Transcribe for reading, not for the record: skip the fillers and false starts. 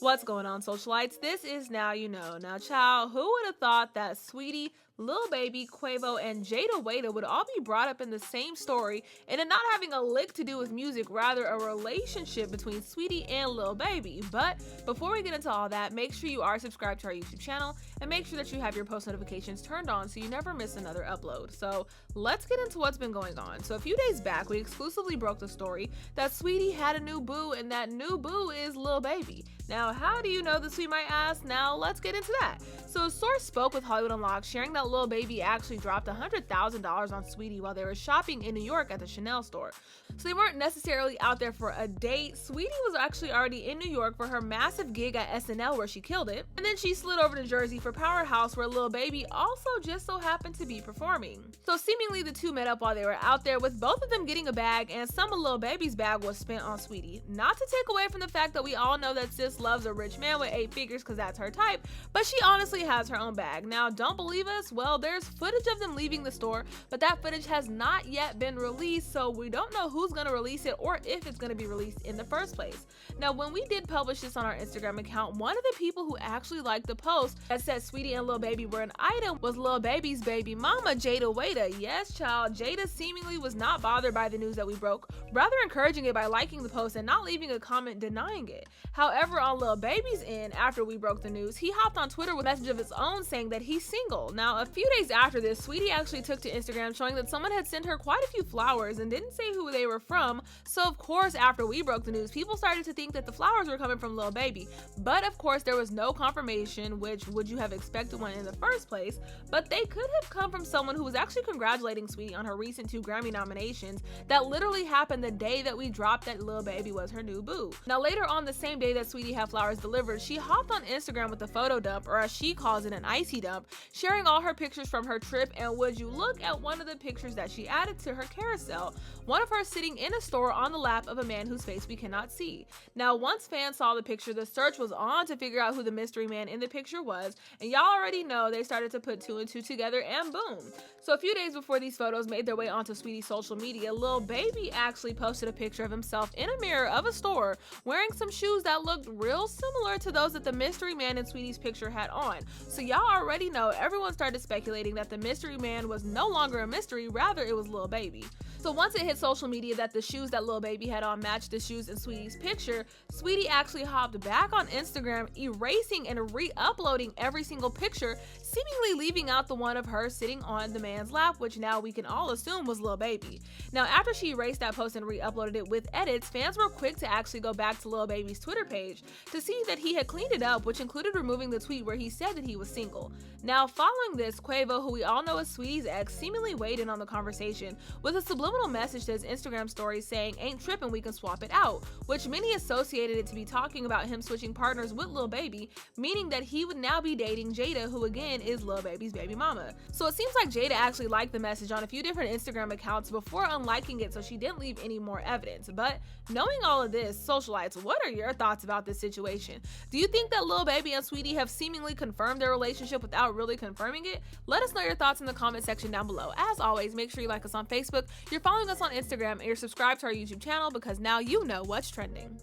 What's going on, socialites? This is Now You Know. Now, child, who would have thought that Saweetie, Lil Baby, Quavo, and Wayda would all be brought up in the same story and it not having a lick to do with music, rather a relationship between Saweetie and Lil Baby. But before we get into all that, make sure you are subscribed to our YouTube channel and make sure that you have your post notifications turned on so you never miss another upload. So let's get into what's been going on. So a few days back, we exclusively broke the story that Saweetie had a new boo, and that new boo is Lil Baby. Now, how do you know this, we might ask? Now, let's get into that. So a source spoke with Hollywood Unlocked, sharing that Lil Baby actually dropped $100,000 on Saweetie while they were shopping in New York at the Chanel store. So they weren't necessarily out there for a date. Saweetie was actually already in New York for her massive gig at SNL where she killed it. And then she slid over to Jersey for Powerhouse where Lil Baby also just so happened to be performing. So seemingly the two met up while they were out there, with both of them getting a bag, and some of Lil Baby's bag was spent on Saweetie. Not to take away from the fact that we all know that sis loves a rich man with 8 figures because that's her type, but she honestly has her own bag. Now, don't believe us? Well, there's footage of them leaving the store, but that footage has not yet been released, so we don't know who's going to release it or if it's going to be released in the first place. Now, when we did publish this on our Instagram account, one of the people who actually liked the post that said Saweetie and Lil Baby were an item was Lil Baby's baby mama, Wayda. Yes, child, Jayda seemingly was not bothered by the news that we broke, rather encouraging it by liking the post and not leaving a comment denying it. However, on Lil Baby's end, after we broke the news, he hopped on Twitter with a message of his own saying that he's single. Now, a few days after this, Saweetie actually took to Instagram showing that someone had sent her quite a few flowers and didn't say who they were from. So of course, after we broke the news, people started to think that the flowers were coming from Lil Baby. But of course, there was no confirmation, which would you have expected one in the first place, but they could have come from someone who was actually congratulating Saweetie on her recent 2 Grammy nominations that literally happened the day that we dropped that Lil Baby was her new boo. Now, later on the same day that Saweetie had flowers delivered, she hopped on Instagram with a photo dump, or as she calls it, an icy dump, sharing all her pictures from her trip. And would you look at one of the pictures that she added to her carousel, one of her sitting in a store on the lap of a man whose face we cannot see. Now, once fans saw the picture, the search was on to figure out who the mystery man in the picture was, and y'all already know they started to put 2 and 2 together, and boom. So a few days before these photos made their way onto Saweetie's social media, Lil Baby actually posted a picture of himself in a mirror of a store wearing some shoes that looked real similar to those that the mystery man in Saweetie's picture had on. So y'all already know everyone started speculating that the mystery man was no longer a mystery, rather it was Lil Baby. So once it hit social media that the shoes that Lil Baby had on matched the shoes in Saweetie's picture, Saweetie actually hopped back on Instagram, erasing and re-uploading every single picture, seemingly leaving out the one of her sitting on the man's lap, which now we can all assume was Lil Baby. Now, after she erased that post and re-uploaded it with edits, fans were quick to actually go back to Lil Baby's Twitter page to see that he had cleaned it up, which included removing the tweet where he said that he was single. Now, following this, Quavo, who we all know as Saweetie's ex, seemingly weighed in on the conversation with a subliminal message to his Instagram story saying, "Ain't trippin', we can swap it out," which many associated it to be talking about him switching partners with Lil Baby, meaning that he would now be dating Jayda, who again is Lil Baby's baby mama. So it seems like Jayda actually liked the message on a few different Instagram accounts before unliking it, so she didn't leave any more evidence. But knowing all of this, socialites, what are your thoughts about this situation? Do you think that Lil Baby and Saweetie have seemingly confirmed their relationship without really confirming it? Let us know your thoughts in the comment section down below. As always, make sure you like us on Facebook, you're following us on Instagram, and you're subscribed to our YouTube channel, because now you know what's trending.